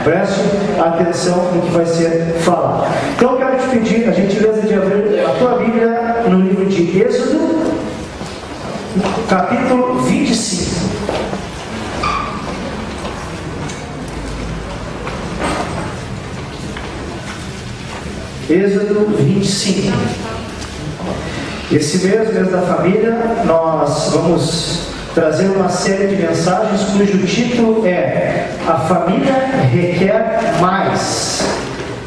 Preste atenção no que vai ser falado. Então eu quero te pedir a gentileza de abrir a tua Bíblia no livro de Êxodo, capítulo 25. Êxodo 25. Esse mês da família, nós vamos trazer uma série de mensagens cujo título é A Família Requer Mais.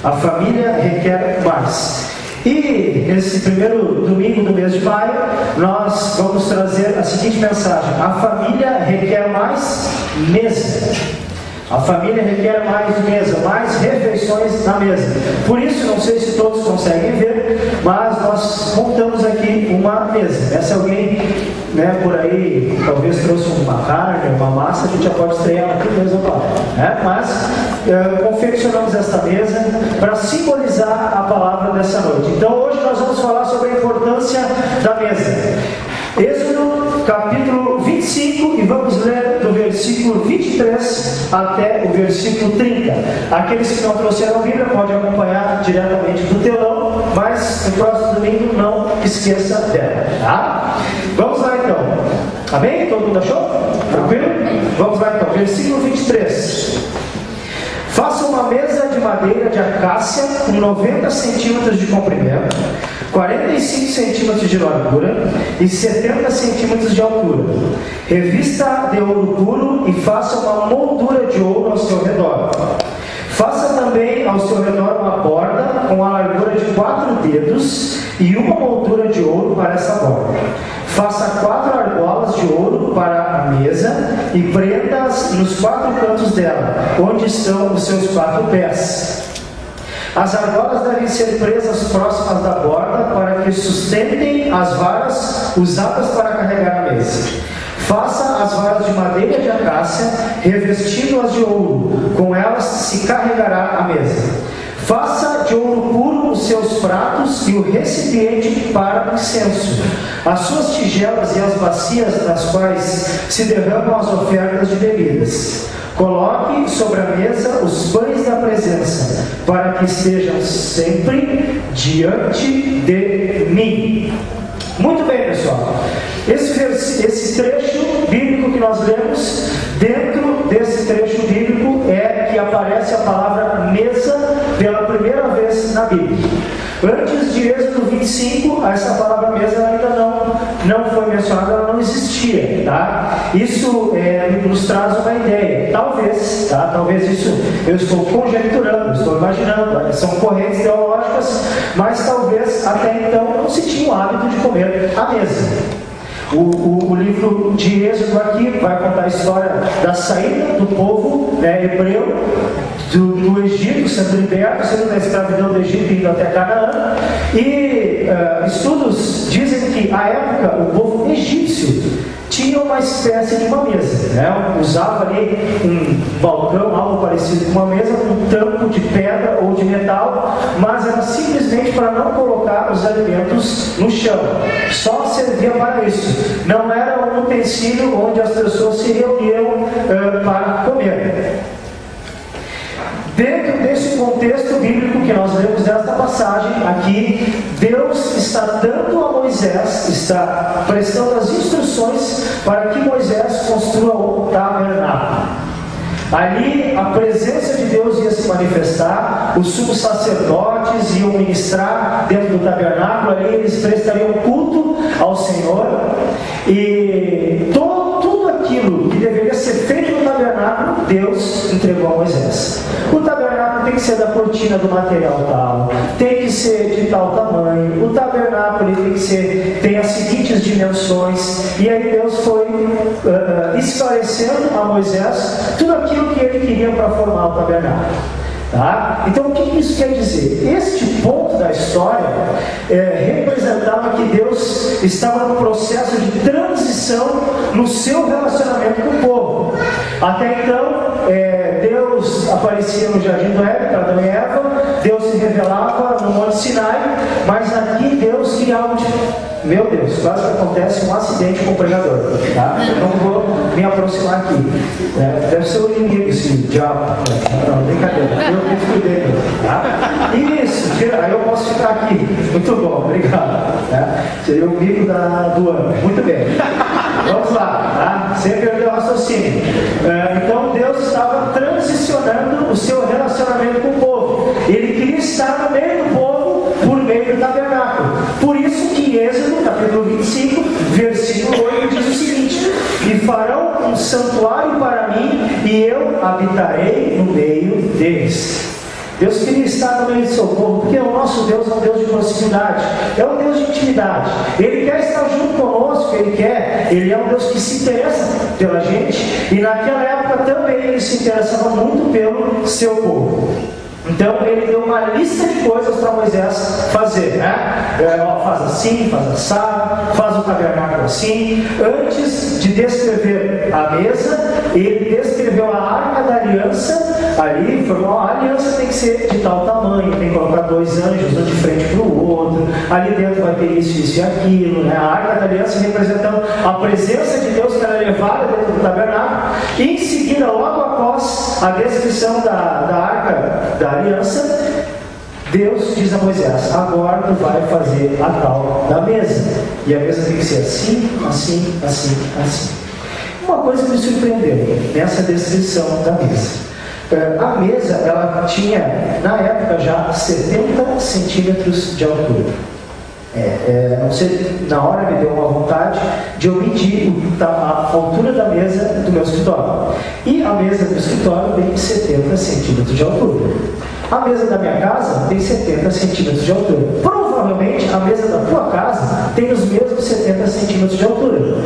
A família requer mais. E nesse primeiro domingo do mês de maio, nós vamos trazer a seguinte mensagem: a família requer mais mesa. A família requer mais mesa, mais refeições na mesa. Por isso, não sei se todos conseguem ver, mas nós montamos aqui uma mesa. Se alguém, por aí, talvez trouxe uma carne, uma massa, a gente já pode estrear aqui mesmo agora. Mas confeccionamos esta mesa para simbolizar a palavra dessa noite. Então, hoje nós vamos falar sobre a importância da mesa. Êxodo capítulo 25, e vamos ler do versículo 23 até o versículo 30. Aqueles que não trouxeram a Bíblia podem acompanhar diretamente do telão, mas no próximo domingo não esqueça dela, tá? Vamos lá então. Amém? Todo mundo achou? Tranquilo? Vamos lá então, versículo 23. Faça uma mesa de madeira de acácia com 90 centímetros de comprimento, 45 centímetros de largura e 70 centímetros de altura. Revista de ouro puro e faça uma moldura de ouro ao seu redor. Faça também ao seu redor uma borda com a largura de 4 dedos e uma moldura de ouro para essa borda. Faça 4 argolas de ouro para a mesa e prenda-as nos 4 cantos dela, onde estão os seus 4 pés. As argolas devem ser presas próximas da borda para que sustentem as varas usadas para carregar a mesa. Faça as varas de madeira de acácia, revestindo-as de ouro. Com elas se carregará a mesa. Faça de ouro puro os seus pratos e o recipiente para o incenso, as suas tigelas e as bacias nas quais se derramam as ofertas de bebidas. Coloque sobre a mesa os pães da presença, para que estejam sempre diante de mim. Muito bem, pessoal. Esse trecho bíblico que nós lemos, dentro desse trecho bíblico é que aparece a palavra mesa pela primeira vez na Bíblia. Antes de Êxodo 25, essa palavra mesa ainda não foi mencionada, ela não existia, tá? Isso nos traz uma ideia, talvez isso eu estou conjecturando, estou imaginando, são correntes teológicas, mas talvez até então não se tinha o hábito de comer à mesa. O livro de Êxodo aqui vai contar a história da saída do povo hebreu do Egito, sendo liberto, sendo da escravidão do Egito e indo até Canaã. E estudos dizem que, à época, o povo egípcio tinha uma espécie de uma mesa, usava ali um balcão, algo parecido com uma mesa, um tampo de pedra ou de metal, mas era simplesmente para não colocar os alimentos no chão, só servia para isso, não era um utensílio onde as pessoas se reuniam para comer. Dentro desse contexto bíblico que nós lemos nesta passagem aqui, Deus está dando a Moisés, está prestando as instruções para que Moisés construa o tabernáculo. Ali a presença de Deus ia se manifestar, os sumos sacerdotes iam ministrar dentro do tabernáculo, ali eles prestariam culto ao Senhor, e tudo aquilo que deveria ser feito no tabernáculo, Deus entregou a Moisés. O tabernáculo tem que ser da cortina do material tal, tem que ser de tal tamanho, o tabernáculo tem as seguintes dimensões, e aí Deus foi esclarecendo a Moisés tudo aquilo que ele queria para formar o tabernáculo. Tá? Então o que isso quer dizer? Este ponto da história representava que Deus estava no processo de transição no seu relacionamento com o povo. Até então, Deus aparecia no Jardim do Éden para Adão e Eva, Deus se revelava no Monte Sinai, mas aqui Deus queria algo de... Meu Deus, quase que acontece um acidente com o pregador, tá? Eu não vou me aproximar aqui. Deve ser o inimigo esse diabo. Não, brincadeira. Eu me cuidei, tá? Isso, aí eu posso ficar aqui. Muito bom, obrigado. Tá? Seria o mico do ano. Muito bem. Vamos lá, tá? Sem perder o raciocínio. Então Deus estava transicionando o seu relacionamento com o povo. Ele queria estar no meio do povo por meio do tabernáculo. Por isso que em Êxodo, capítulo 25, versículo 8, diz o seguinte: e farão um santuário para mim, e eu habitarei no meio deles. Deus queria estar no meio do seu povo, porque o nosso Deus é um Deus de proximidade, é um Deus de intimidade. Ele quer estar junto conosco, Ele é um Deus que se interessa pela gente, e naquela época também Ele se interessava muito pelo seu povo. Então ele deu uma lista de coisas para Moisés fazer, faz assim, faz assado, faz o tabernáculo assim. Antes de descrever a mesa, ele descreveu a arca da aliança. Ali falou: a aliança tem que ser de tal tamanho, tem que colocar 2 anjos um de frente para o outro, ali dentro vai ter isso e aquilo, A arca da aliança representando a presença de Deus que era levada dentro do tabernáculo. E em seguida, logo após a descrição da arca da aliança, Deus diz a Moisés: agora tu vai fazer a tal da mesa, e a mesa tem que ser assim, assim, assim, assim. Uma coisa que me surpreendeu nessa descrição da mesa: a mesa, ela tinha na época já 70 centímetros de altura. Não sei, na hora me deu uma vontade de eu medir a altura da mesa do meu escritório. E a mesa do escritório tem 70 centímetros de altura. A mesa da minha casa tem 70 centímetros de altura. Provavelmente a mesa da tua casa tem os mesmos 70 centímetros de altura.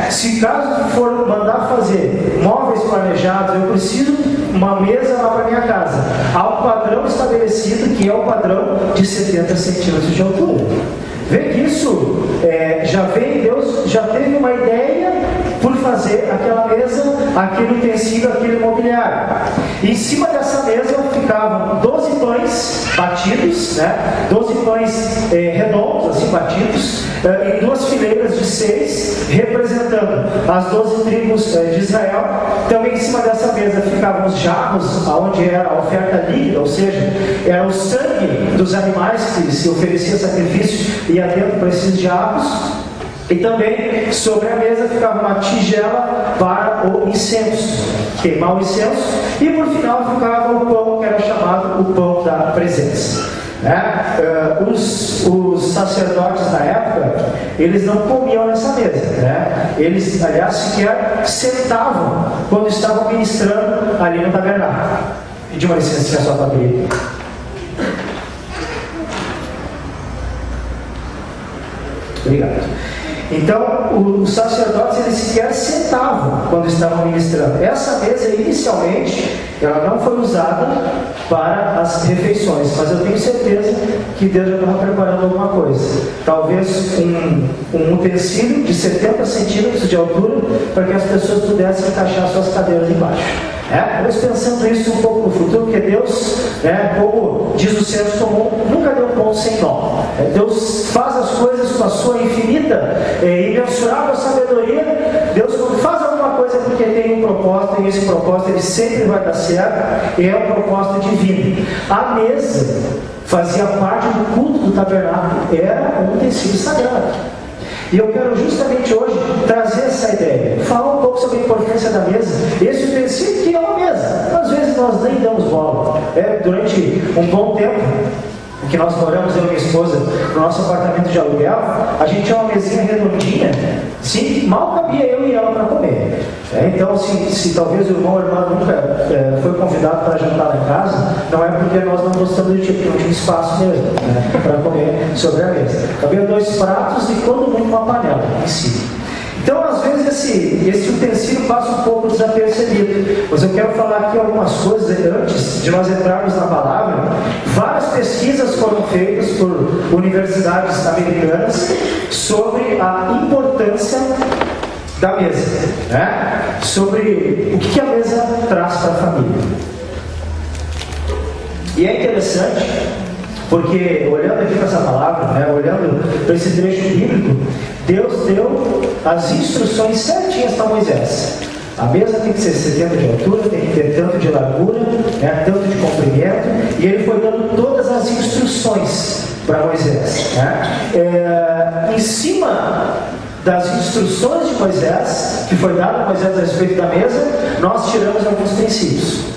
Se caso for mandar fazer móveis planejados, eu preciso uma mesa lá para minha casa. Há um padrão estabelecido que é o padrão de 70 centímetros de altura. Vê que isso Deus já teve uma ideia por fazer aquela mesa, aquele utensílio, aquele mobiliário. E em cima dessa mesa ficavam 12 pães batidos, 12 pães redondos, assim, batidos, em 2 fileiras de 6, representando as 12 tribos de Israel. Também em cima dessa mesa ficavam os jarros, onde era a oferta líquida, ou seja, era o sangue dos animais que se oferecia sacrifício, ia dentro para esses jarros. E também sobre a mesa ficava uma tigela para o incenso, queimar o incenso. E por final ficava o pão, que era chamado o pão da presença. Os sacerdotes na época, eles não comiam nessa mesa. Eles, aliás, sequer sentavam quando estavam ministrando ali no tabernáculo. Pedi uma licença, que é só para abrir. Obrigado. Então, os sacerdotes, eles sequer sentavam quando estavam ministrando. Essa mesa, inicialmente, ela não foi usada para as refeições, mas eu tenho certeza que Deus já estava preparando alguma coisa. Talvez um utensílio de 70 centímetros de altura, para que as pessoas pudessem encaixar suas cadeiras embaixo. Mas pensando isso um pouco no futuro, porque Deus, como diz o senso comum, nunca deu ponto sem nó. Deus faz as coisas com a sua infinita e imensurável sabedoria. Deus, quando faz alguma coisa, é porque tem um propósito, e esse propósito ele sempre vai dar certo, e é o propósito divino. A mesa fazia parte do culto do tabernáculo, era um utensílio sagrado. E eu quero justamente hoje trazer essa ideia, falar um pouco sobre a importância da mesa, esse utensílio que é uma mesa. Às vezes nós nem damos bola. Durante um bom tempo que nós moramos, eu e minha esposa, no nosso apartamento de aluguel, a gente tinha uma mesinha redondinha, sim, mal cabia eu e ela para comer. Então, se talvez o irmão ou a irmã nunca foi convidado para jantar lá em casa, não é porque nós não gostamos do tipo, não tinha espaço mesmo para comer sobre a mesa. Cabia 2 pratos e quando muito uma panela em cima. Então, às vezes, esse utensílio passa um pouco desapercebido. Mas eu quero falar aqui algumas coisas antes de nós entrarmos na palavra. Várias pesquisas foram feitas por universidades americanas sobre a importância da mesa, né? Sobre o que a mesa traz para a família. E é interessante, porque olhando aqui para essa palavra, né, olhando para esse trecho bíblico, Deus deu as instruções certinhas para Moisés. A mesa tem que ser 70 de altura, tem que ter tanto de largura, né, tanto de comprimento, e ele foi dando todas as instruções para Moisés, né? Em cima das instruções de Moisés, que foi dada a Moisés a respeito da mesa, nós tiramos alguns princípios.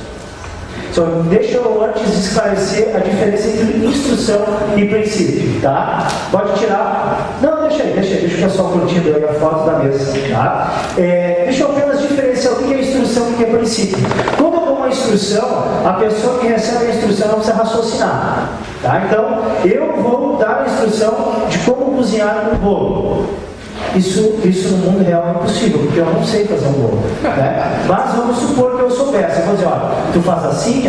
Então, deixa eu antes esclarecer a diferença entre instrução e princípio, tá? Pode tirar. Não, deixa o pessoal curtindo aí a foto da mesa, tá? Deixa eu apenas diferenciar o que é instrução e o que é princípio. Quando eu dou uma instrução, a pessoa que recebe a instrução não precisa raciocinar, tá? Então, eu vou dar a instrução de como cozinhar um bolo. Isso no mundo real é impossível, porque eu não sei fazer um bolo, né? Mas vamos supor que eu soubesse. Eu vou dizer, olha, tu faz assim.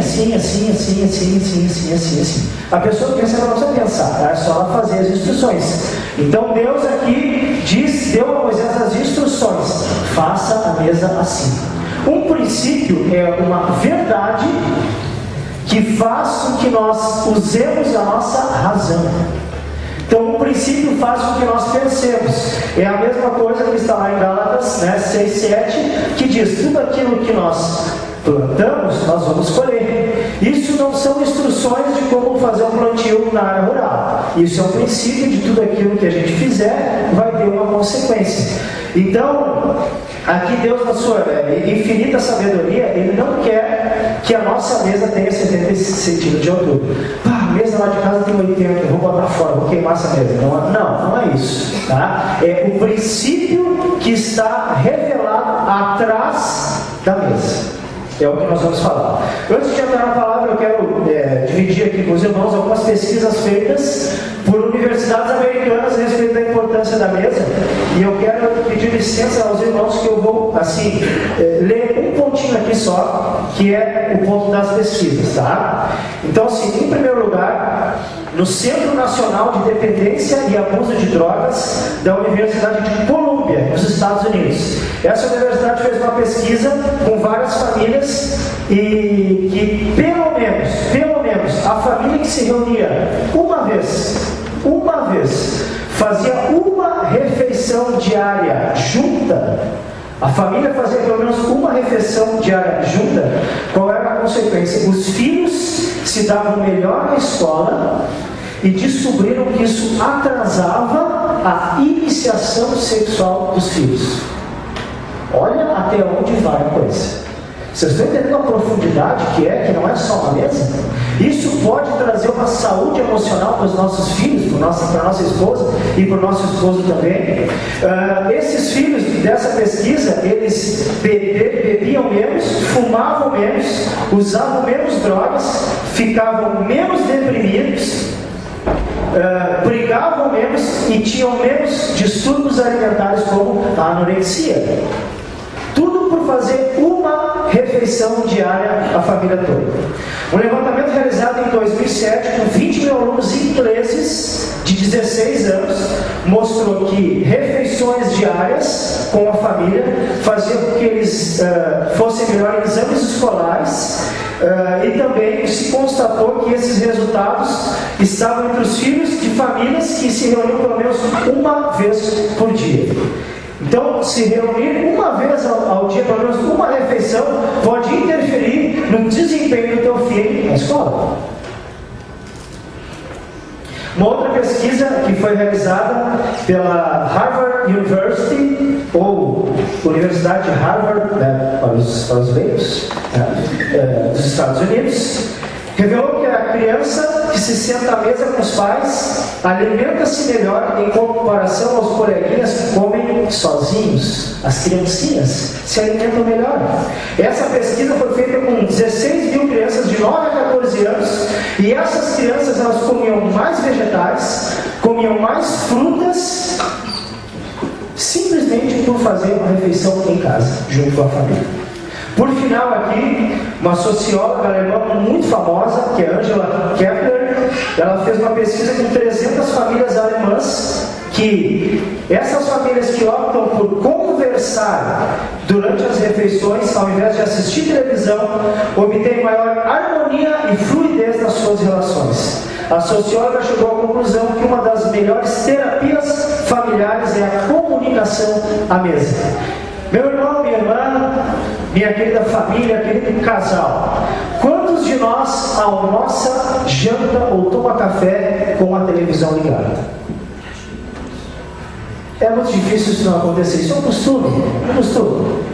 A pessoa pensa, ela não precisa pensar, tá? É só ela fazer as instruções. Então Deus aqui deu a Moisés as instruções: faça a mesa assim. Um princípio é uma verdade que faz com que nós usemos a nossa razão. Então, o princípio faz com que nós pensemos. É a mesma coisa que está lá em Gálatas, né, 6:7, que diz: tudo aquilo que nós plantamos, nós vamos colher. Isso não são instruções de como fazer um plantio na área rural. Isso é um princípio de tudo aquilo que a gente fizer vai ter uma consequência. Então, aqui Deus, na sua infinita sabedoria, Ele não quer que a nossa mesa tenha 70 centímetros de altura. A mesa lá de casa tem 80, vou botar fora, vou queimar essa mesa. Não é isso, tá? É o princípio que está revelado atrás da mesa. É o que nós vamos falar. Antes de entrar na palavra, eu quero dividir aqui com os irmãos algumas pesquisas feitas por universidades americanas a respeito da importância da mesa. E eu quero pedir licença aos irmãos que eu vou, ler um pontinho aqui só, que é o ponto das pesquisas, tá? Então, assim, em primeiro lugar, no Centro Nacional de Dependência e Abuso de Drogas da Universidade de Colômbia, nos Estados Unidos. Essa universidade fez uma pesquisa com várias famílias e que pelo menos, a família que se reunia uma vez, fazia uma refeição diária junta. A família fazia pelo menos uma refeição diária junta. Qual era a consequência? Os filhos se davam melhor na escola e descobriram que isso atrasava a iniciação sexual dos filhos. Olha até onde vai a coisa. Vocês estão entendendo a profundidade que não é só uma mesa? Isso pode trazer uma saúde emocional para os nossos filhos, para a nossa esposa e para o nosso esposo também. Esses filhos dessa pesquisa, eles bebiam menos, fumavam menos, usavam menos drogas, ficavam menos deprimidos, brigavam menos e tinham menos distúrbios alimentares como a anorexia. Tudo por fazer uma refeição diária à família toda. Um levantamento realizado em 2007 com 20 mil alunos ingleses de 16 anos mostrou que refeições diárias com a família faziam com que eles fossem melhor em exames escolares, e também se constatou que esses resultados estavam entre os filhos de famílias que se reuniam pelo menos uma vez por dia. Então, se reunir uma vez ao dia, pelo menos uma refeição, pode interferir no desempenho do teu filho na escola. Uma outra pesquisa que foi realizada pela Harvard University, ou Universidade de Harvard, né, para os leigos, dos Estados Unidos, revelou que a criança que se senta à mesa com os pais alimenta-se melhor em comparação aos coleguinhas que comem sozinhos. As criancinhas se alimentam melhor. Essa pesquisa foi feita com 16 mil crianças de 9 a 14 anos, e essas crianças comiam mais vegetais, comiam mais frutas, simplesmente por fazer uma refeição em casa, junto com a família. Por final aqui, uma socióloga alemã muito famosa, que é Angela Kepler, ela fez uma pesquisa com 300 famílias alemãs, que essas famílias que optam por conversar durante as refeições, ao invés de assistir televisão, obtêm maior harmonia e fluidez nas suas relações. A socióloga chegou à conclusão que uma das melhores terapias familiares é a comunicação à mesa. Meu irmão, minha irmã, minha querida família, querido casal, quantos de nós almoça, janta ou toma café com a televisão ligada? É muito difícil isso não acontecer, isso é um costume,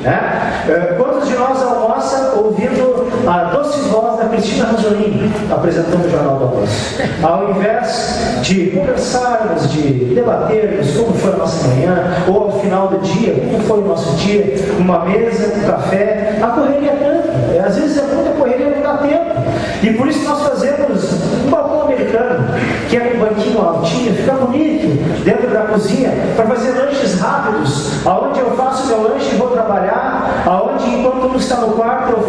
né? Quantos de nós almoça ouvindo a doce voz da Cristina Ranzolini apresentando o Jornal do Almoço? Ao invés de conversarmos, de debatermos como foi a nossa manhã, ou ao final do dia, como foi o nosso dia, uma mesa, um café, a correria é tanta, às vezes é muita correria, não dá tempo. E por isso nós fazemos um balcão americano, que é um banquinho altinho, fica bonito, dentro da cozinha, para fazer lanches rápidos, aonde eu faço meu lanche e vou trabalhar, aonde enquanto um está no quarto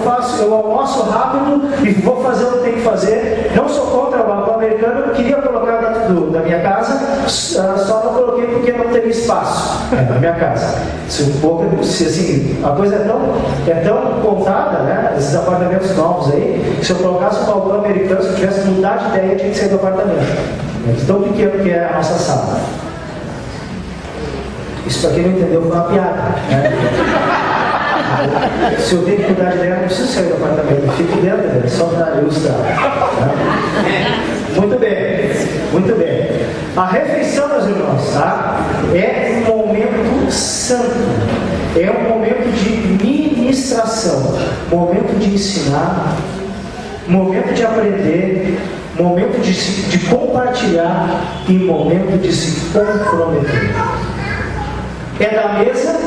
eu almoço rápido e vou fazer o que tem que fazer. Não sou contra o balcão americano, eu queria colocar dentro da minha casa, só não coloquei porque não teria espaço na minha casa. Se assim, a coisa é tão contada, né, esses apartamentos novos aí, que se eu colocasse um balcão americano, se eu tivesse mudar de ideia, eu tinha que sair do apartamento. É tão pequeno que é a nossa sala. Isso para quem não entendeu foi uma piada, né? Se eu tenho que mudar de ideia, não preciso sair do apartamento, eu fico dentro dele, só para ilustrar. Né? Muito bem. A refeição, meus irmãos, tá? É um momento santo, é um momento de ministração, momento de ensinar, momento de aprender, momento de compartilhar e momento de se comprometer. É da mesa,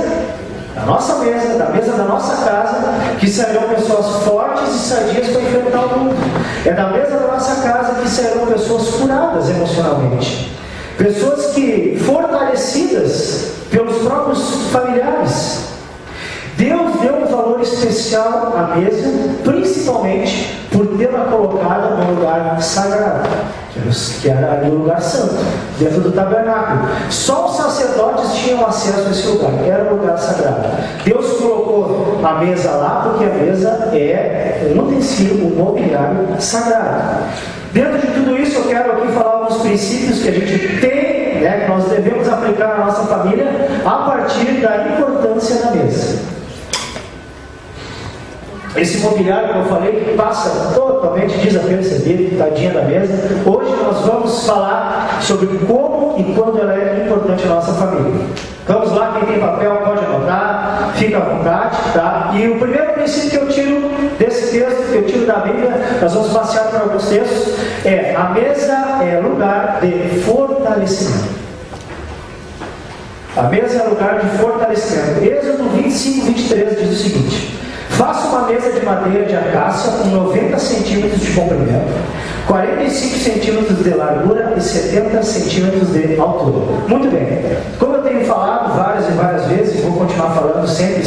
da nossa mesa, da mesa da nossa casa, que sairão pessoas fortes e sadias para enfrentar o mundo. É da mesa da nossa casa que sairão pessoas curadas emocionalmente. Pessoas que, fortalecidas pelos próprios familiares. Deus deu um valor especial à mesa, principalmente por tê-la colocada no lugar sagrado, que era ali o lugar santo, dentro do tabernáculo. Só os sacerdotes tinham acesso a esse lugar, era o lugar sagrado. Deus colocou a mesa lá porque a mesa é um utensílio, um mobiliário sagrado. Dentro de tudo isso, eu quero aqui falar alguns princípios que a gente tem, né, que nós devemos aplicar na nossa família a partir da importância da mesa. Esse mobiliário que eu falei, que passa totalmente desapercebido, tadinha da mesa. Hoje nós vamos falar sobre como e quando ela é importante na nossa família. Vamos lá, quem tem papel pode anotar, fica à vontade, tá? E o primeiro princípio que eu tiro desse texto, que eu tiro da Bíblia, nós vamos passear por alguns textos, é: a mesa é lugar de fortalecimento. A mesa é lugar de fortalecimento. Êxodo 25, 23 diz o seguinte: faça uma mesa de madeira de acácia com 90 centímetros de comprimento, 45 centímetros de largura e 70 centímetros de altura. Muito bem. Como eu tenho falado várias e várias vezes, e vou continuar falando sempre,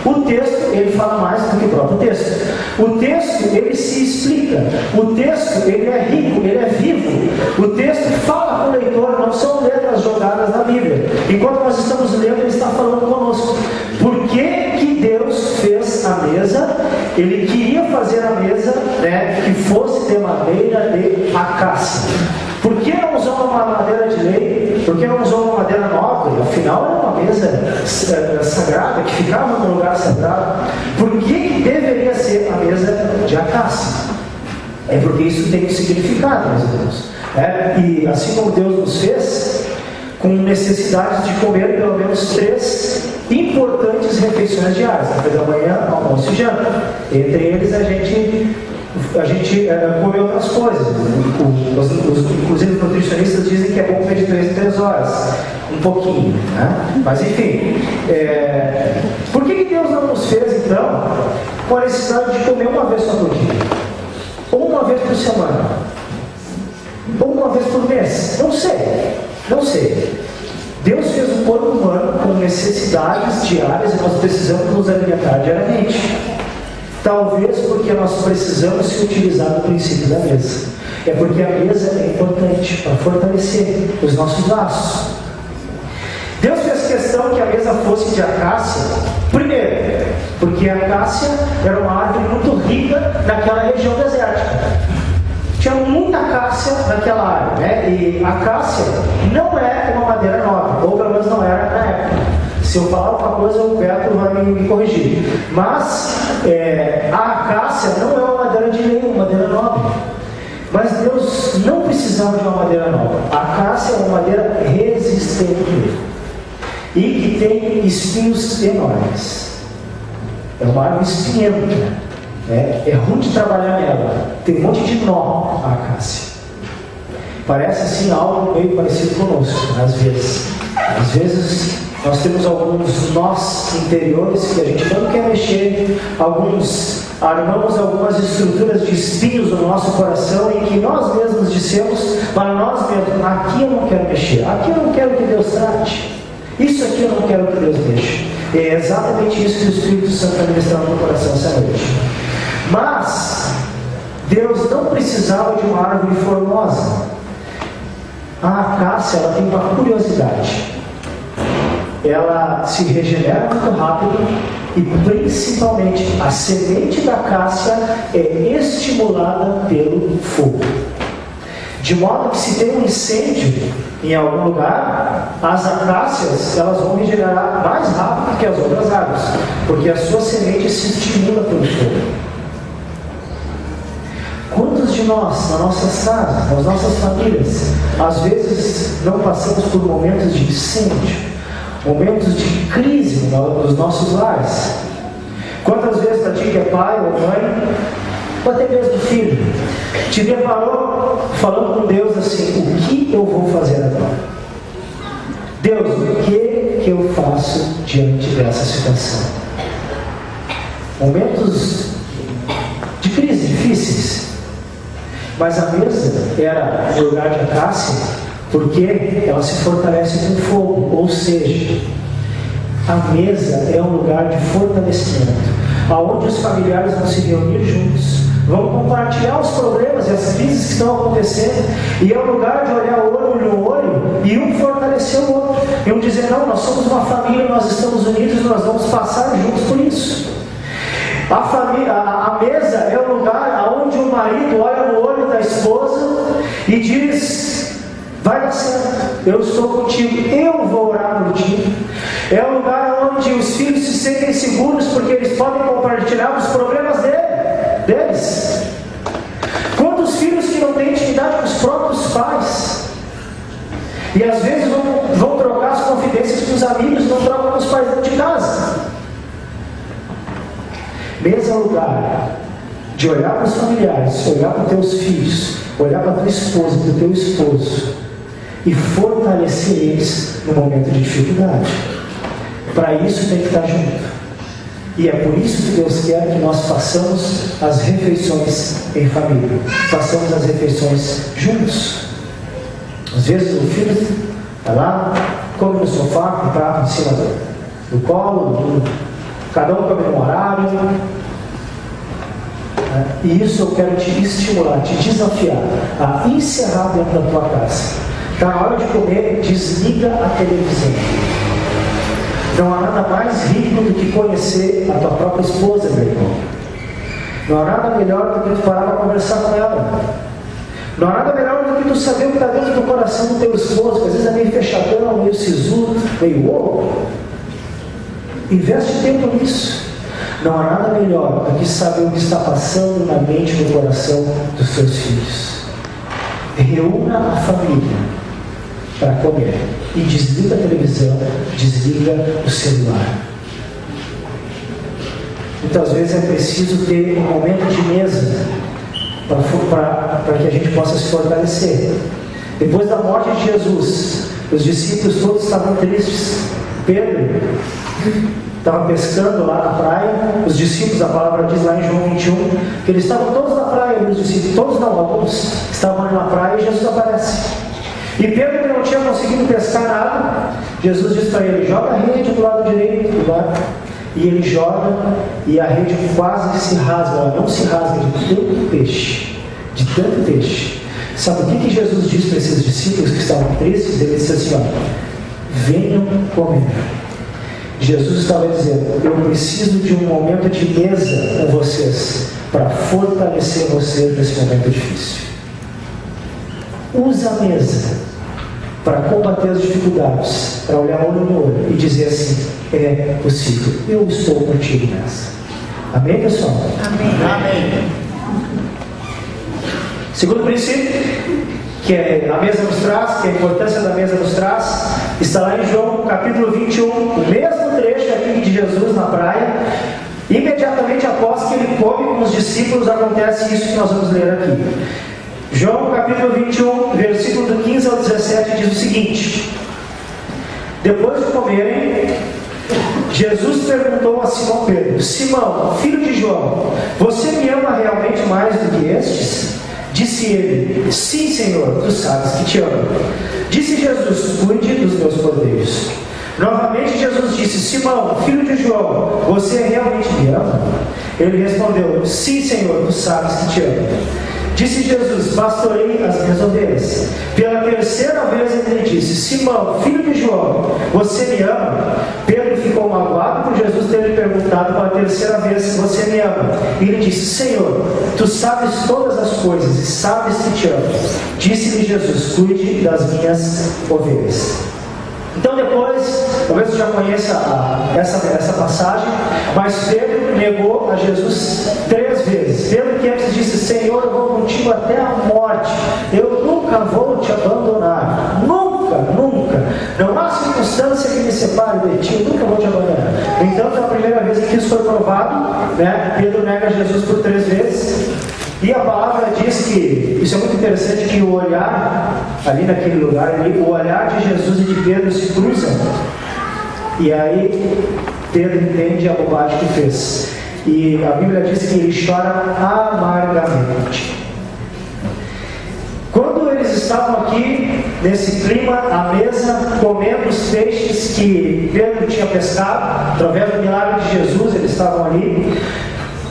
o texto, ele fala mais do que o próprio texto. O texto, ele se explica. O texto, ele é rico, ele é vivo. O texto fala com o leitor, não são letras jogadas na Bíblia. Enquanto nós estamos lendo, ele está falando conosco. Por que Deus fez a mesa? Ele queria fazer a mesa, né, que fosse de madeira de acácia. Por que não usou uma madeira de lei? Por que não usou uma madeira nobre? Afinal, era uma mesa sagrada, que ficava no lugar sagrado. Por que deveria ser a mesa de acácia? É porque isso tem um significado, meus irmãos. E assim como Deus nos fez, com necessidade de comer pelo menos 3 importantes refeições diárias: café da manhã, almoço e janta. Entre eles a gente come outras coisas. Inclusive os nutricionistas dizem que é bom comer de 3 em 3 horas, um pouquinho, né? Mas enfim, por que Deus não nos fez então com a necessidade de comer uma vez só por dia? Ou uma vez por semana? Ou uma vez por mês? Não sei. Deus fez o um corpo humano com necessidades diárias e nós precisamos nos alimentar diariamente. Talvez porque nós precisamos se utilizar do princípio da mesa. É porque a mesa é importante para fortalecer os nossos laços. Deus fez questão que a mesa fosse de acácia, primeiro, porque a acácia era uma árvore muito rica naquela região desértica. Tinha muita acácia naquela área, né? E a acácia não é uma madeira nova, ou pelo menos não era na época. Se eu falar alguma coisa, o Beto vai me corrigir. Mas a acácia não é uma madeira de leite, uma madeira nova. Mas Deus não precisava de uma madeira nova. A acácia é uma madeira resistente e que tem espinhos enormes. É uma árvore espinhenta. É ruim de trabalhar nela. Tem um monte de nó a acácia. Parece assim algo meio parecido conosco, às vezes. Às vezes nós temos alguns nós interiores que a gente não quer mexer, armamos algumas estruturas de espinhos no nosso coração em que nós mesmos dissemos para nós mesmos: aqui eu não quero mexer, aqui eu não quero que Deus trate, isso aqui eu não quero que Deus mexa. É exatamente isso que o Espírito Santo está ministrando no coração essa noite. Mas Deus não precisava de uma árvore formosa. A acácia, ela tem uma curiosidade. Ela se regenera muito rápido e principalmente a semente da acácia é estimulada pelo fogo. De modo que se tem um incêndio em algum lugar, as acácias elas vão regenerar mais rápido que as outras árvores, porque a sua semente se estimula pelo fogo. Quantos de nós, na nossa casa, nas nossas famílias, às vezes não passamos por momentos de incêndio, momentos de crise nos nossos lares? Quantas vezes para ti que é pai ou mãe, ou até mesmo filho, te deparou falando com Deus assim: o que eu vou fazer agora? Deus, o que eu faço diante dessa situação? Momentos de crise difíceis. Mas a mesa era um lugar de acácia porque ela se fortalece com fogo, ou seja, a mesa é um lugar de fortalecimento, aonde os familiares vão se reunir juntos, vão compartilhar os problemas e as crises que estão acontecendo, e é um lugar de olhar olho no olho e um fortalecer o outro, e um dizer: não, nós somos uma família, nós estamos unidos e nós vamos passar juntos por isso. A mesa é o lugar onde o marido olha no olho da esposa e diz: vai dar certo, eu estou contigo, eu vou orar por ti. É o lugar onde os filhos se sentem seguros porque eles podem compartilhar os problemas deles. Quantos filhos que não têm intimidade com os próprios pais e às vezes vão trocar as confidências com os amigos, não trocam com os pais dentro de casa? Mesa é o lugar de olhar para os familiares, olhar para os teus filhos, olhar para a tua esposa, para o teu esposo e fortalecer eles no momento de dificuldade. Para isso tem que estar junto. E é por isso que Deus quer que nós façamos as refeições em família, façamos as refeições juntos. Às vezes o filho está lá, come no sofá, com o prato em cima do colo, cada um come no horário. E isso eu quero te estimular, te desafiar a encerrar dentro da tua casa. Está na hora de comer, desliga a televisão. Não há nada mais rico do que conhecer a tua própria esposa, meu irmão. Não há nada melhor do que tu parar para conversar com ela. Não há nada melhor do que tu saber o que está dentro do coração do teu esposo, que às vezes é meio fechadão, meio sisudo, meio louco. Investe tempo nisso. Não há nada melhor do que saber o que está passando na mente e no coração dos seus filhos. Reúna a família para comer e desliga a televisão, desliga o celular. Muitas vezes é preciso ter um momento de mesa para que a gente possa se fortalecer. Depois da morte de Jesus, os discípulos todos estavam tristes. Pedro estava pescando lá na praia, os discípulos, a palavra diz lá em João 21, que eles estavam todos na praia, os discípulos, todos não, alguns estavam na praia e Jesus aparece. E Pedro, que não tinha conseguido pescar nada, Jesus disse para ele: joga a rede do lado direito do barco. E ele joga, e a rede quase se rasga, ela não se rasga de tanto peixe, de tanto peixe. Sabe o que Jesus disse para esses discípulos que estavam tristes? Ele disse assim: ó, venham comer. Jesus estava dizendo: eu preciso de um momento de mesa com vocês, para fortalecer vocês nesse momento difícil. Usa a mesa para combater as dificuldades, para olhar olho no olho e dizer assim: é possível, eu estou contigo nessa. Amém, pessoal? Amém. Amém. Segundo princípio, que a mesa nos traz, que a importância da mesa nos traz, está lá em João capítulo 21, o mesmo trecho aqui de Jesus na praia. Imediatamente após que ele come com os discípulos, acontece isso que nós vamos ler aqui. João capítulo 21, versículo do 15 ao 17 diz o seguinte: depois de comerem, Jesus perguntou a Simão Pedro: Simão, filho de João, você me ama realmente mais do que estes? Disse ele: sim, Senhor, tu sabes que te amo. Disse Jesus: cuide dos meus cordeiros. Novamente Jesus disse: Simão, filho de João, você realmente me ama? Ele respondeu: sim, Senhor, tu sabes que te amo. Disse Jesus: pastorei as minhas ovelhas. Pela terceira vez ele disse: Simão, filho de João, você me ama? Pedro ficou magoado por Jesus ter lhe perguntado pela terceira vez: você me ama? E ele disse: Senhor, tu sabes todas as coisas e sabes que te amo. Disse-lhe Jesus: cuide das minhas ovelhas. Então depois, talvez você já conheça essa passagem, mas Pedro negou a Jesus 3 vezes. Pedro que antes disse: Senhor, eu vou contigo até a morte, eu nunca vou te abandonar, nunca, nunca, não há circunstância que me separe de ti, eu nunca vou te abandonar. Então, na primeira vez que isso foi provado, Pedro nega Jesus por 3 vezes. E a palavra diz que, isso é muito interessante, que o olhar, ali naquele lugar, o olhar de Jesus e de Pedro se cruzam. E aí, Pedro entende a bobagem que fez. E a Bíblia diz que ele chora amargamente. Quando eles estavam aqui, nesse clima, à mesa, comendo os peixes que Pedro tinha pescado, através do milagre de Jesus, eles estavam ali.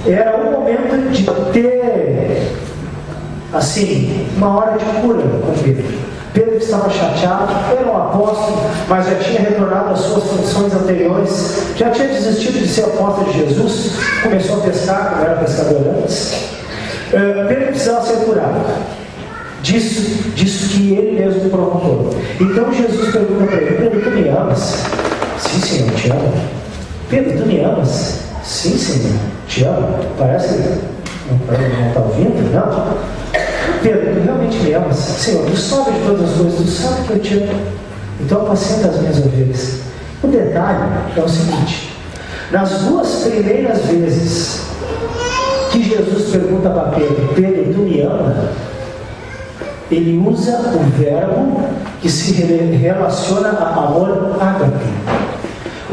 Era um momento de ter, assim, uma hora de cura com Pedro. Pedro estava chateado, era um apóstolo, mas já tinha retornado às suas funções anteriores, já tinha desistido de ser apóstolo de Jesus, começou a pescar, como era pescador antes. Pedro precisava ser curado. Disso que ele mesmo provocou. Então Jesus pergunta para ele: Pedro, tu me amas? Sim, Senhor, te amo. Pedro, tu me amas? Sim, Senhor, te amo. Parece que não está ouvindo? Não. Pedro, tu realmente me amas? Senhor, tu sabe de todas as coisas, tu sabe que eu te amo. Então apacenta as minhas ovelhas. O detalhe é o seguinte: nas 2 primeiras vezes que Jesus pergunta para Pedro: Pedro, tu me ama? Ele usa o verbo que se relaciona a amor ágape.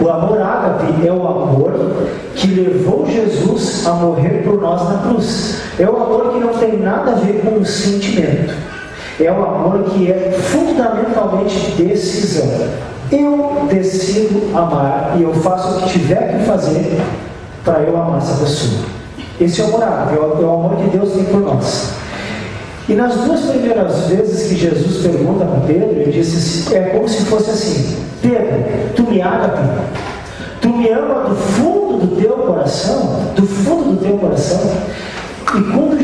O amor ágape é o amor que levou Jesus a morrer por nós na cruz. É o amor que não tem nada a ver com o sentimento. É o amor que é fundamentalmente decisão. Eu decido amar e eu faço o que tiver que fazer para eu amar essa pessoa. Esse é o amor ágape, é o amor que Deus tem por nós. E nas 2 primeiras vezes que Jesus pergunta para Pedro, ele disse: é como se fosse assim: Pedro, tu me ama, Pedro? Tu me ama do fundo do teu coração? Do fundo do teu coração? E quando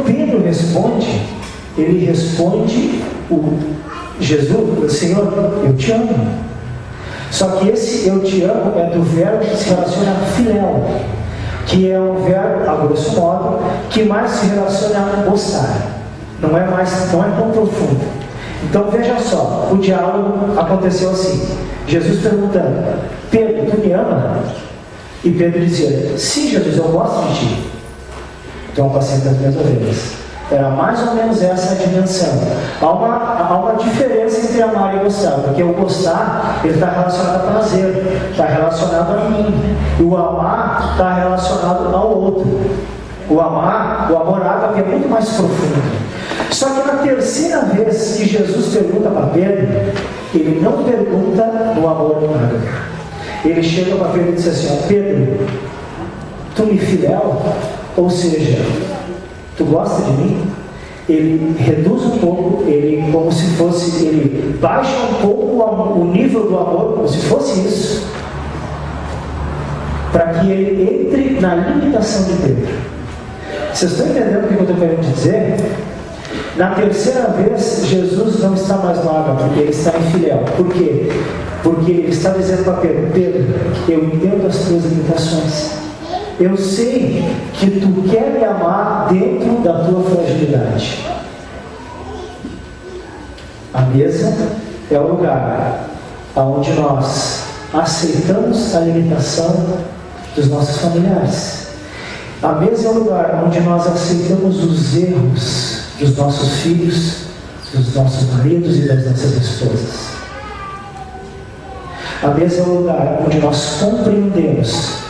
Pedro responde, ele responde Jesus: Senhor, eu te amo. Só que esse eu te amo é do verbo que se relaciona a filéu, que é um verbo, a grosso modo, que mais se relaciona a gostar. Não é tão profundo. Então veja só, o diálogo aconteceu assim: Jesus perguntando: Pedro, tu me ama? E Pedro dizia: sim, Jesus, eu gosto de ti. Então apacenta as minhas ovelhas. Era mais ou menos essa a dimensão. Há uma diferença entre amar e gostar, porque o gostar está relacionado a prazer, está relacionado a mim. E o amar está relacionado ao outro. O amor ágape é muito mais profundo. Só que na terceira vez que Jesus pergunta para Pedro, ele não pergunta no amor ágape. Ele chega para Pedro e diz assim: ó, Pedro, tu me fiel? Ou seja, tu gosta de mim? Ele reduz um pouco, ele como se fosse, ele baixa um pouco o nível do amor, como se fosse isso, para que ele entre na limitação de Pedro. Vocês estão entendendo o que eu estou querendo dizer? Na terceira vez, Jesus não está mais no ágape, ele está em filial. Por quê? Porque ele está dizendo para Pedro: Pedro, eu entendo as tuas limitações. Eu sei que tu quer me amar dentro da tua fragilidade. A mesa é o lugar onde nós aceitamos a limitação dos nossos familiares. A mesa é o lugar onde nós aceitamos os erros dos nossos filhos, dos nossos maridos e das nossas esposas. A mesa é o lugar onde nós compreendemos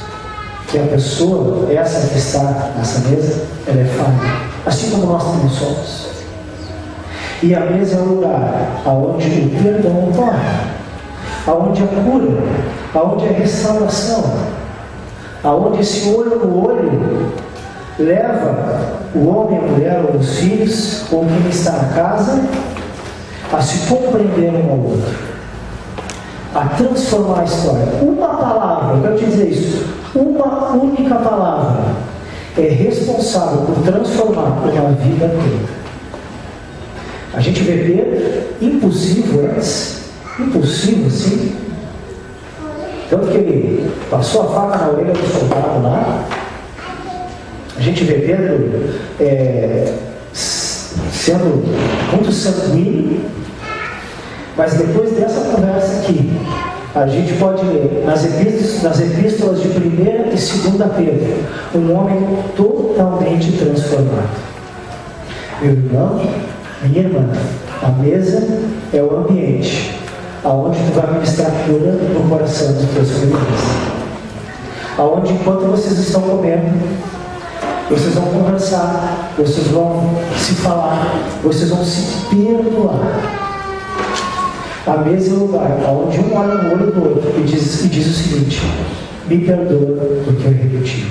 que a pessoa, essa que está nessa mesa, ela é falha, assim como nós também somos. E a mesa é o lugar onde o perdão ocorre, onde a cura, onde a restauração, onde esse olho no olho leva o homem, a mulher, ou os filhos, ou quem está na casa, a se compreender um ao outro, a transformar a história. Uma palavra, eu quero te dizer isso, uma única palavra é responsável por transformar uma vida toda. A gente vê Pedro impulsivo antes, impulsivo assim, tanto que ele passou a faca na orelha do soldado lá. A gente vê Pedro sendo muito sanguíneo, mas depois dessa conversa aqui, a gente pode ler nas epístolas de 1ª e 2ª Pedro, um homem totalmente transformado. Meu irmão, minha irmã, a mesa é o ambiente aonde tu vai ministrar cura no coração dos teus familiares. Aonde, enquanto vocês estão comendo, vocês vão conversar, vocês vão se falar, vocês vão se perdoar. A mesa é o lugar onde um olha no olho do outro e diz o seguinte: me perdoa porque eu repeti.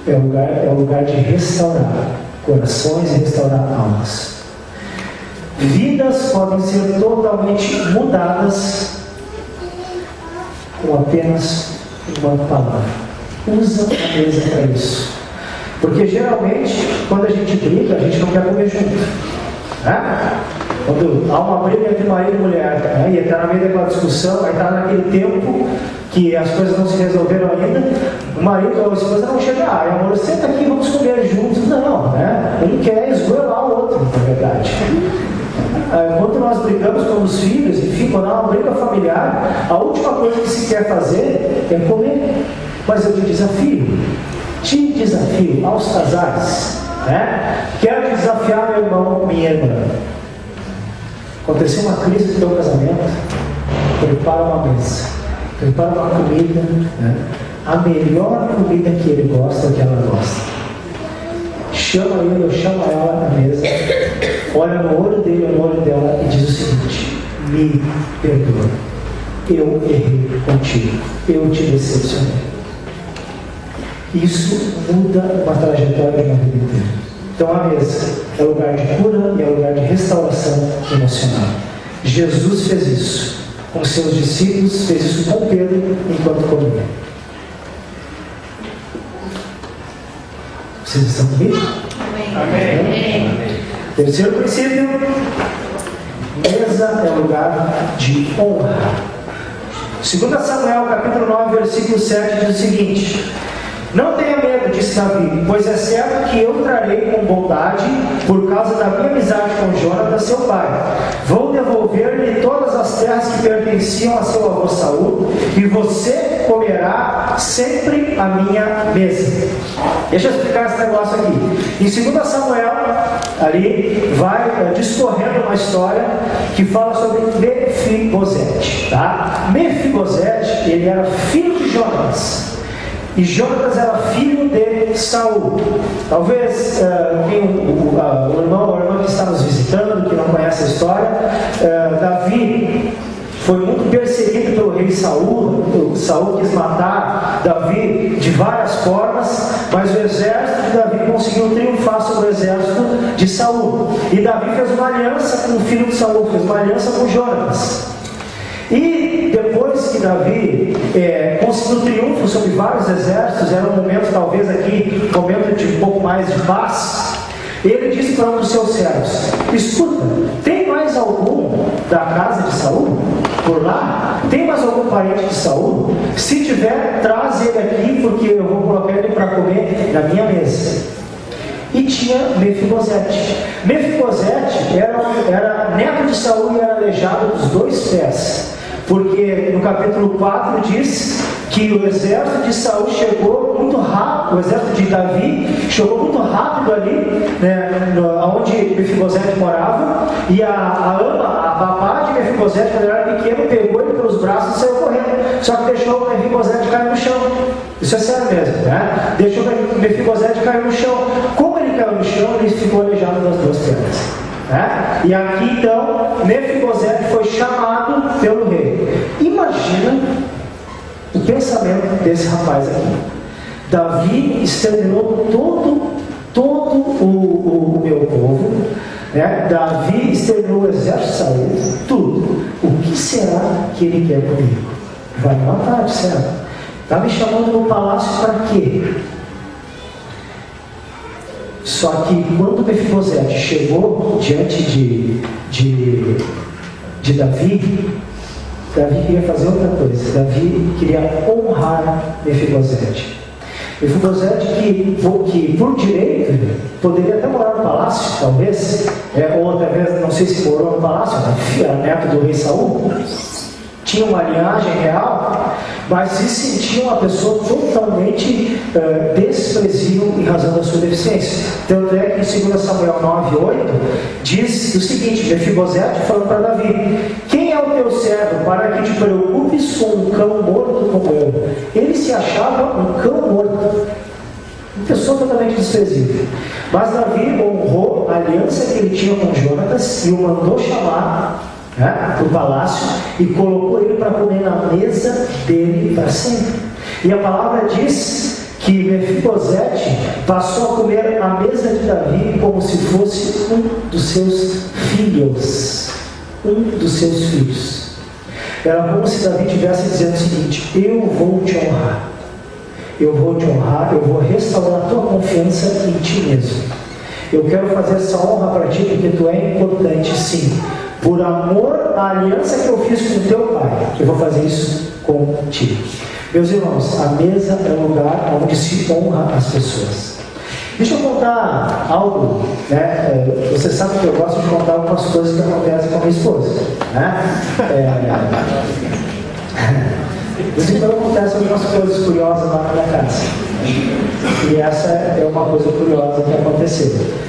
É o lugar de restaurar corações e restaurar almas. Vidas podem ser totalmente mudadas com apenas uma palavra. Usa a mesa para isso. Porque geralmente, quando a gente briga, a gente não quer comer junto. Né? Quando há uma briga entre marido e mulher, né? E está na meio daquela discussão, aí está naquele tempo que as coisas não se resolveram ainda, o marido ou a esposa não chega: amor, senta aqui, vamos comer juntos. Não, né? Ele quer esgoelar o outro, na verdade. Quando nós brigamos com os filhos, enfim, quando há uma briga familiar, a última coisa que se quer fazer é comer. Mas eu te desafio aos casais, né? Quero te desafiar, meu irmão, minha irmã. Aconteceu uma crise no teu casamento, prepara uma mesa, prepara uma comida, né? A melhor comida que ele gosta, que ela gosta. Chama ele ou chama ela na mesa, olha no olho dele ou no olho dela e diz o seguinte: me perdoa, eu errei contigo, eu te decepcionei. Isso muda uma trajetória de uma vida inteira. Então a mesa é lugar de cura e é lugar de restauração emocional. Jesus fez isso com seus discípulos, fez isso com Pedro enquanto comia. Vocês estão comigo? Amém. Terceiro princípio: mesa é lugar de honra. 2 Samuel capítulo 9, versículo 7 diz o seguinte: não tenha medo, disse Davi, pois é certo que eu trarei com bondade por causa da minha amizade com Jonatas, seu pai. Vou devolver-lhe todas as terras que pertenciam a seu avô Saul, e você comerá sempre a minha mesa. Deixa eu explicar esse negócio aqui. Em 2 Samuel, ali vai discorrendo uma história que fala sobre Mefibosete, tá? Mefibosete, ele era filho de Jonatas. E Jonatas era filho de Saul. Talvez o irmão que está nos visitando, que não conhece a história, Davi foi muito perseguido pelo rei Saul. Saul quis matar Davi de várias formas, mas o exército de Davi conseguiu triunfar sobre o exército de Saul. E Davi fez uma aliança com o filho de Saul, fez uma aliança com Jonatas. E depois que Davi conseguiu triunfo sobre vários exércitos, era um momento, talvez aqui, um momento de um pouco mais de paz, ele disse para um dos seus servos: escuta, tem mais algum da casa de Saul por lá? Tem mais algum parente de Saul? Se tiver, traz ele aqui, porque eu vou colocar ele para comer na minha mesa. E tinha Mefibosete. Mefibosete era neto de Saul e era aleijado dos 2 pés. Porque no capítulo 4 diz que o exército de Saul chegou muito rápido, o exército de Davi chegou muito rápido ali, né, onde Mefibosete morava, e a babá de Mefibosete, quando ele era pequeno, pegou ele pelos braços e saiu correndo, só que deixou o Mefibosete cair no chão. Isso é sério mesmo, né? Deixou o Mefibosete cair no chão. Como ele caiu no chão, ele ficou aleijado das 2 pernas. E aqui então Mefibosete foi chamado pelo rei. Imagina o pensamento desse rapaz aqui. Davi exterminou todo o meu povo, né? Davi exterminou o exército de Saul, tudo. O que será que ele quer comigo? Vai me matar, certo? Está me chamando no palácio para quê? Só que quando Mefibosete chegou diante de Davi, Davi queria fazer outra coisa. Davi queria honrar Mefibosete. Mefibosete que por direito poderia até morar no palácio, talvez, ou outra vez, não sei se morou no palácio, era neto do rei Saul, tinha uma linhagem real, mas se sentia uma pessoa totalmente desprezível em razão da sua deficiência. Tanto é que em 2 Samuel 9:8 diz o seguinte: Mefibosete falando para Davi: quem é o teu servo para que te preocupes com um cão morto como eu? Ele se achava um cão morto, uma pessoa totalmente desprezível. Mas Davi honrou a aliança que ele tinha com Jonatas e o mandou chamar para o palácio e colocou ele para comer na mesa dele para sempre. E a palavra diz que Mefibosete passou a comer à mesa de Davi como se fosse um dos seus filhos. Era como se Davi estivesse dizendo o seguinte: eu vou te honrar, eu vou restaurar a tua confiança em ti mesmo. Eu quero fazer essa honra para ti porque tu é importante, sim. Por amor à aliança que eu fiz com teu pai, eu vou fazer isso contigo. Meus irmãos, a mesa é o lugar onde se honra as pessoas. Deixa eu contar algo, né? Você sabe que eu gosto de contar algumas coisas que acontecem com a minha esposa, né? Sempre acontecem algumas coisas curiosas lá na minha casa. E essa é uma coisa curiosa que aconteceu.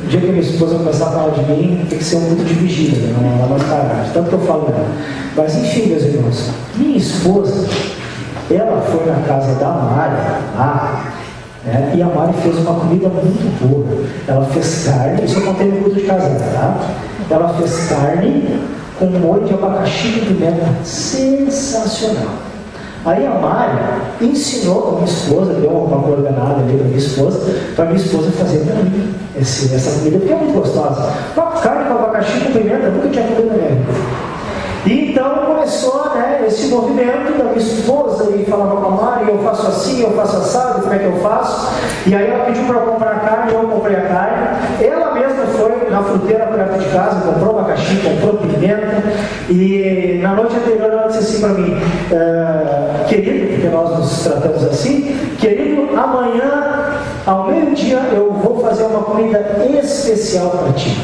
O dia que minha esposa começar a falar de mim, tem que ser um muito de vigília, não é mais tarde, tanto que eu falo dela. Mas enfim, meus irmãos, minha esposa, ela foi na casa da Mari lá, e a Mari fez uma comida muito boa. Ela fez carne, isso eu contei no culto de casal, tá? Ela fez carne com molho de abacaxi e pimenta sensacional. Aí a Mari ensinou a minha esposa, deu uma coordenada ali para minha esposa fazer para mim essa comida, porque é muito gostosa. Uma carne com abacaxi com pimenta, eu nunca tinha comido na minha vida. E então começou, né, esse movimento da minha esposa, e falava com a Mari: eu faço assim, eu faço assado, como é que eu faço? E aí ela pediu para eu comprar carne, eu comprei a carne. Ela mesma foi na fruteira perto de casa, comprou abacaxi, comprou pimenta, e na noite anterior ela disse assim para mim: querido, porque nós nos tratamos assim, querido, amanhã ao meio-dia eu vou fazer uma comida especial para ti.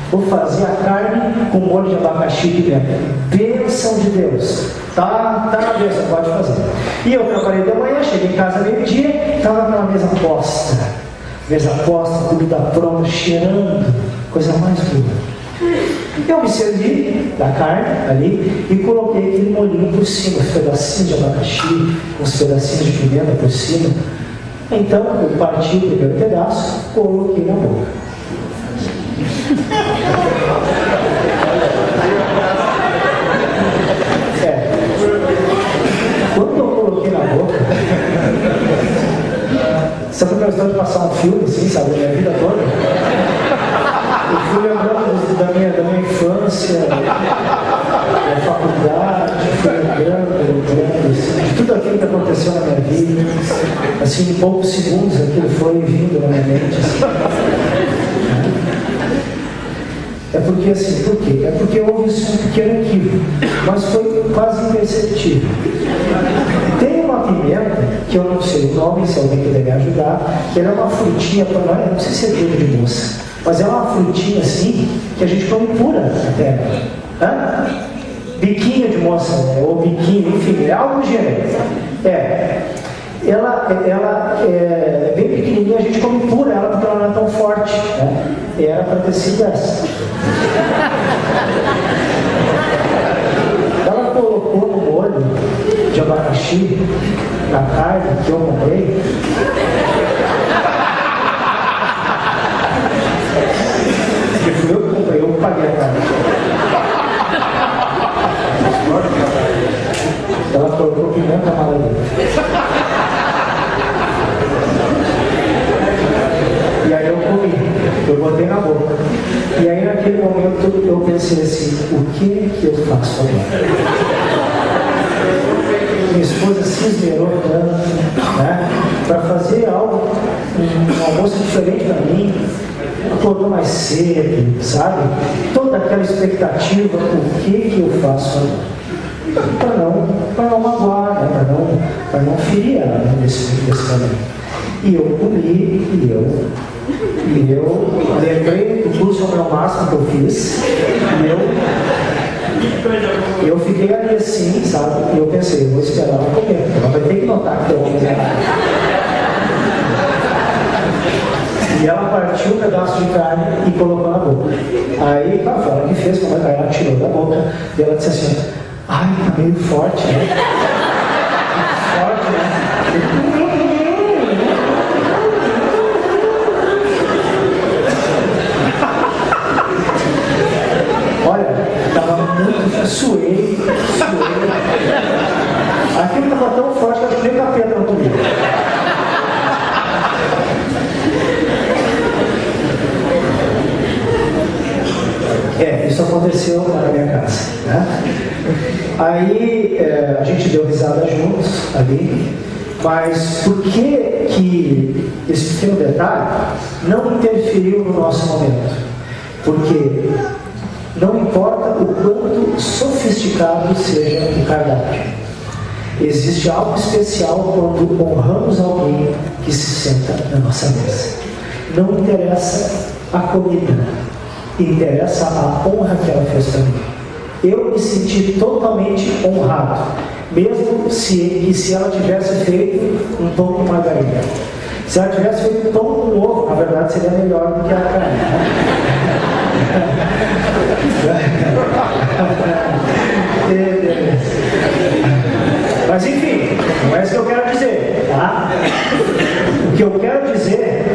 Vou fazer a carne com molho de abacaxi e pimenta. Bênção de Deus. Tá na bênção, pode fazer. E eu trabalhei de manhã, cheguei em casa meio-dia, estava naquela mesa posta. Mesa posta, comida pronta, cheirando, coisa mais boa. Eu me servi da carne ali e coloquei aquele molhinho por cima, uns pedacinhos de abacaxi, uns pedacinhos de pimenta por cima. Então eu parti o primeiro pedaço, coloquei na boca. Quando eu coloquei na boca, sabe o que eu estou de passar um filme assim, sabe, da minha vida toda? Eu fui lembrando da minha infância, da faculdade, fui lembrando assim, de tudo aquilo que aconteceu na minha vida. Assim, em poucos segundos aquilo foi vindo na minha mente. Assim. É porque assim, por quê? É porque houve um pequeno equívoco, mas foi quase imperceptível. Tem uma pimenta, que eu não sei o nome, se alguém puder me ajudar, que ela é uma frutinha, não sei se é dedo de moça, mas é uma frutinha assim, que a gente come pura até. Biquinho de moça, né? Ou biquinho, enfim, é algo do gênero. Ela é bem pequenininha, a gente come pura ela porque ela não é tão forte, né? E era para ter sido essa. Ela colocou no molho de abacaxi na carne que eu comprei. E fui eu que comprei, eu paguei a carne. Ela colocou pimenta amarela. E aí eu comi, eu botei na boca. E aí naquele momento eu pensei assim, o que eu faço agora? Minha esposa se esmerou tanto, né, para fazer algo, um almoço diferente para mim, acordou mais cedo, sabe? Toda aquela expectativa, o que eu faço agora? Para não magoar, né? para não ferir ela, né? nesse momento. E eu comi, e eu lembrei do curso ao máximo que eu fiz, e eu fiquei ali assim, sabe? E eu pensei, eu vou esperar ela comer, ela vai ter que notar que eu vou fazer. E ela partiu um pedaço de carne e colocou na boca. Aí, claro, foi ela que fez, como ela tirou da boca, e ela disse assim, ai, tá meio forte, né? Forte, né? Olha, tava muito, suei. Aquilo tava tão forte que eu nem capeta não comia. Isso aconteceu na minha casa, né? Aí a gente deu risada juntos ali, mas por que esse pequeno detalhe não interferiu no nosso momento? Porque não importa o quanto sofisticado seja o cardápio, existe algo especial quando honramos alguém que se senta na nossa mesa. Não interessa a comida, interessa a honra que ela fez para mim. Eu me senti totalmente honrado, mesmo se ela tivesse feito um pão com margarina. Se ela tivesse feito um pão com ovo, na verdade seria melhor do que a carne, né? Mas enfim, não é isso que eu quero dizer, tá? O que eu quero dizer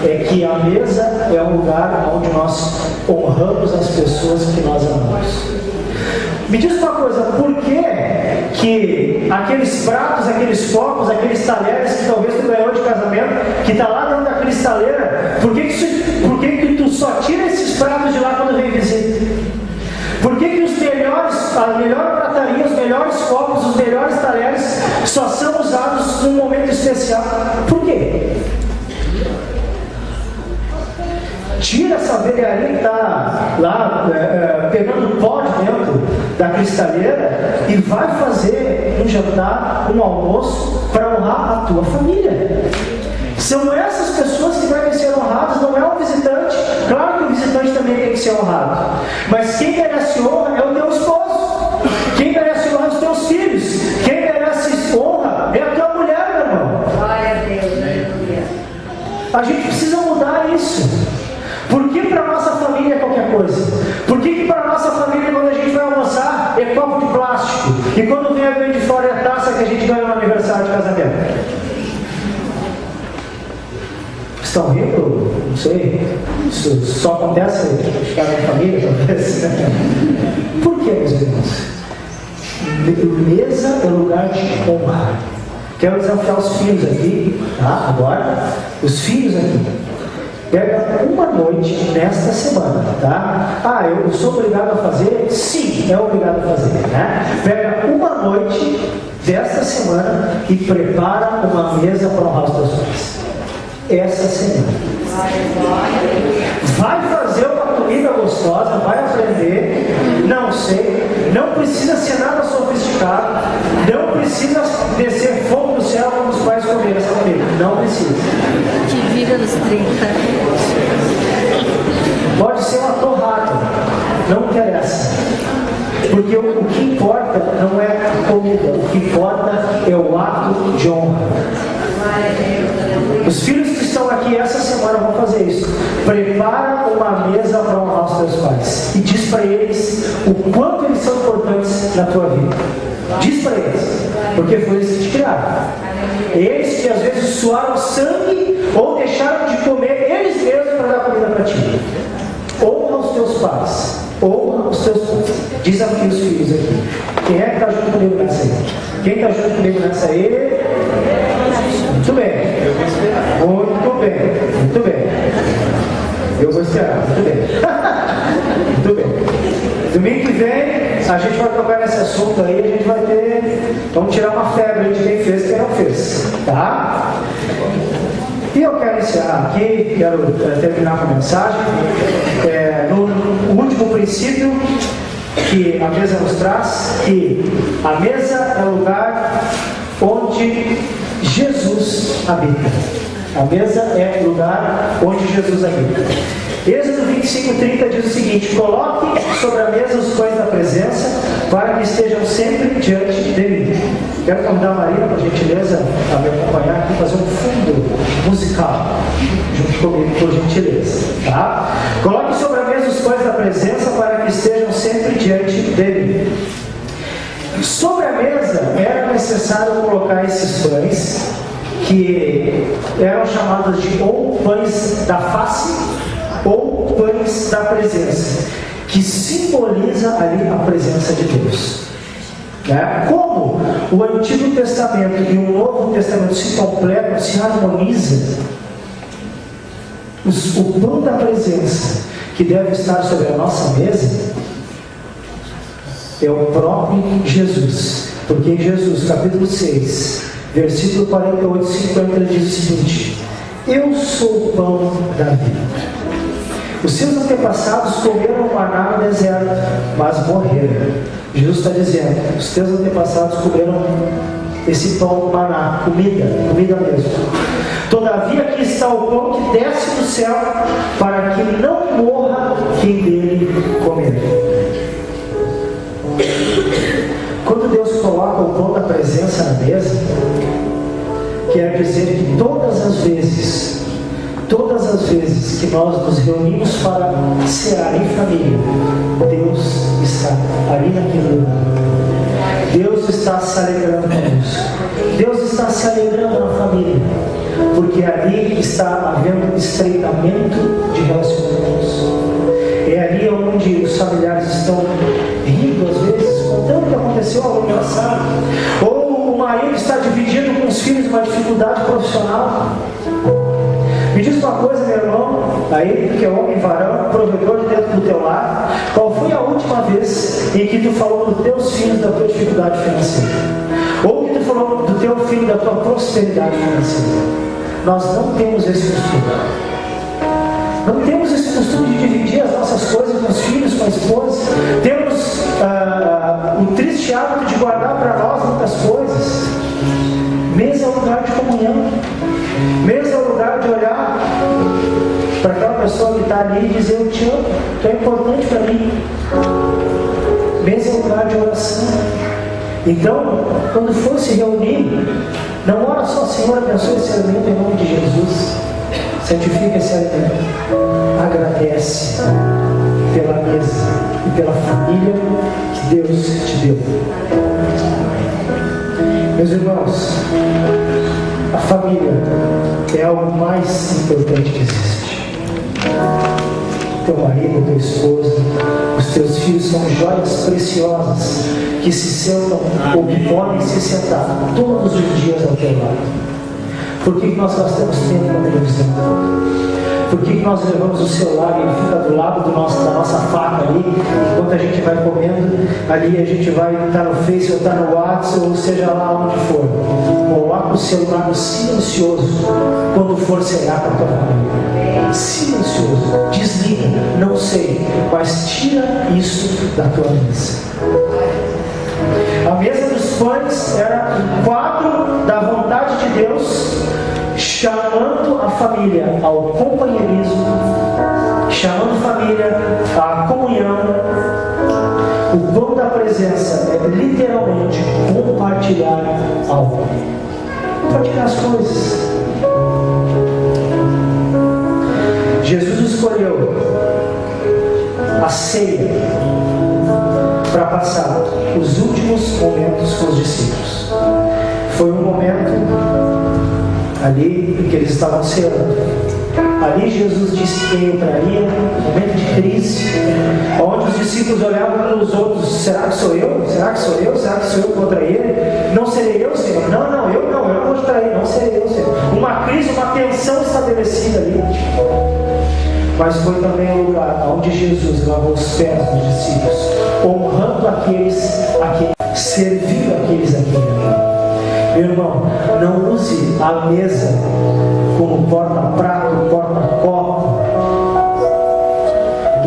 é que a mesa é um lugar onde nós honramos as pessoas que nós amamos. Me diz uma coisa, por que aqueles pratos, aqueles copos, aqueles talheres que talvez tu ganhou de casamento, que está lá dentro da cristaleira, por que tu só tira esses pratos de lá quando vem visita? Por que a melhor prataria, os melhores copos, os melhores talheres só são usados num momento especial? Por quê? Tira essa velharia que está lá pegando pó de dentro da cristaleira e vai fazer um jantar, um almoço para honrar a tua família. São essas pessoas que devem ser honradas, não é o visitante. Claro que o visitante também tem que ser honrado, mas quem merece honra é o teu esposo, quem merece honra é os teus filhos, quem merece honra é a tua mulher, meu irmão. Glória a Deus. A gente precisa mudar isso. Por que para a nossa família é qualquer coisa? Por que para a nossa família, quando a gente vai almoçar, é copo de plástico? E quando vem alguém de fora, é a taça que a gente ganha no aniversário de casamento? Estão rindo? Não sei. Isso só acontece na minha família, talvez. Por que, meus irmãos? Mesa é lugar de honra. Quero desafiar os filhos aqui, tá? Agora, os filhos aqui. Pega uma noite nesta semana, tá? Eu sou obrigado a fazer? Sim, é obrigado a fazer, né? Pega uma noite desta semana e prepara uma mesa para honrar os teus pais. Essa semana. Vai fazer uma comida gostosa, vai aprender, não sei, não precisa ser nada sofisticado, não precisa descer fogo do céu como os pais comeram essa comida, não precisa. Te vira nos 30. Pode ser uma torrada, não interessa. Porque o que importa não é a comida, o que importa é o ato de honra. Os filhos que estão aqui essa semana vão fazer isso. Prepara uma mesa para honrar os teus pais. E diz para eles o quanto eles são importantes na tua vida. Diz para eles. Porque foi eles que te criaram. Eles que às vezes suaram sangue ou deixaram de comer eles mesmos para dar comida para ti. Honra os teus pais. Honra os teus pais. Desafia os filhos aqui. Quem é que está junto comigo nessa aí? Quem está junto comigo nessa aí? Muito bem. Muito bem. Muito bem. Eu vou esperar. Muito bem. Muito bem. Domingo que vem, a gente vai tocar nesse assunto aí, a gente vai ter... Vamos tirar uma febre de quem fez e quem não fez. Tá? E eu quero encerrar aqui, quero terminar com a mensagem. No último princípio que a mesa nos traz, que a mesa é o lugar onde Jesus habita. A mesa é o lugar onde Jesus habita. Êxodo 25:30 diz o seguinte: coloque sobre a mesa os pães da presença, para que estejam sempre diante de mim. Quero convidar a Marina, por gentileza, a me acompanhar aqui, fazer um fundo musical junto comigo, por gentileza. Tá? Coloque sobre a mesa os pães da presença, para que estejam sempre diante de mim. Sobre a mesa era necessário colocar esses pães, que eram chamados de ou pães da face ou pães da presença, que simboliza ali a presença de Deus. Como o Antigo Testamento e o Novo Testamento se completam, se harmonizam, o pão da presença que deve estar sobre a nossa mesa é o próprio Jesus. Porque em Jesus, capítulo 6, versículo 48 e 50, ele diz o seguinte: eu sou o pão da vida. Os seus antepassados comeram maná no deserto, mas morreram. Jesus está dizendo: os teus antepassados comeram esse pão maná, comida mesmo. Todavia aqui está o pão que desce do céu, para que não morra quem dele comer. Quando Deus coloca o pão da presença na mesa, quer dizer que todas as vezes que nós nos reunimos para cear em família, Deus está ali naquele lugar. Deus está se alegrando conosco. Deus está se alegrando na família, porque ali está havendo estreitamento de relacionamentos. É ali onde os familiares estão rindo, às vezes, contando o que aconteceu ao ano passado. Ou o marido está dividindo com os filhos uma dificuldade profissional. Me diz uma coisa, meu irmão, aí que é homem, varão, provedor de dentro do teu lar, qual foi a última vez em que tu falou para os teus filhos da tua dificuldade financeira? Ou que tu falou do teu filho da tua prosperidade financeira? Nós não temos esse costume. Não temos esse costume de dividir as nossas coisas com os filhos, com a esposa. Temos o triste hábito de guardar para nós muitas coisas. Mesa é um lugar de comunhão. Mesa é o lugar de olhar para aquela pessoa que está ali e dizer: eu te amo, tu é importante para mim. Mesa é um lugar de oração. Então, quando for se reunir, não ora só: Senhor, abençoe esse alimento em nome de Jesus. Santifica esse alimento. Agradece. pela mesa e pela família que Deus te deu. Meus irmãos, a família é algo mais importante que existe. Teu marido, tua esposa, os teus filhos são joias preciosas que se sentam ou que podem se sentar todos os dias ao teu lado. Por que nós gastamos tempo na televisão? Por que nós levamos o celular e ele fica do lado da nossa faca ali, enquanto a gente vai comendo, ali a gente vai estar no Face ou estar no WhatsApp, ou seja lá onde for. Coloca o celular no silencioso quando for cear para a tua família. Silencioso, desliga, não sei, mas tira isso da tua mesa. A mesa dos pães era um quadro da vontade de Deus, chamando a família ao companheirismo, chamando a família à comunhão. O pão da presença é literalmente compartilhar algo, compartilhar as coisas. Jesus escolheu a ceia para passar os últimos momentos com os discípulos. Foi um momento ali em que eles estavam ceando. Ali Jesus disse que entraria um momento de crise, onde os discípulos olhavam para os outros: será que sou eu? Será que sou eu? Será que sou eu que vou trair? Não serei eu, Senhor? Não, eu não vou trair, não serei eu, Senhor. Uma crise, uma tensão estabelecida ali. Mas foi também o lugar onde Jesus lavou os pés dos discípulos, honrando aqueles a quem serviu aqueles a quem amou. Meu irmão, não use a mesa como porta-prato, porta-copo.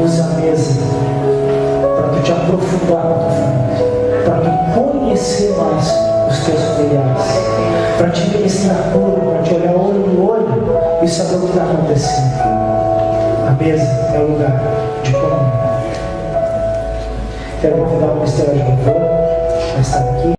Use a mesa para tu te aprofundar com a tua família, para tu conhecer mais os teus familiares, para te ministrar tudo, para te olhar olho no olho e saber o que está acontecendo. A mesa é o lugar de comunhão. Quero convidar o ministério de louvor a estar aqui.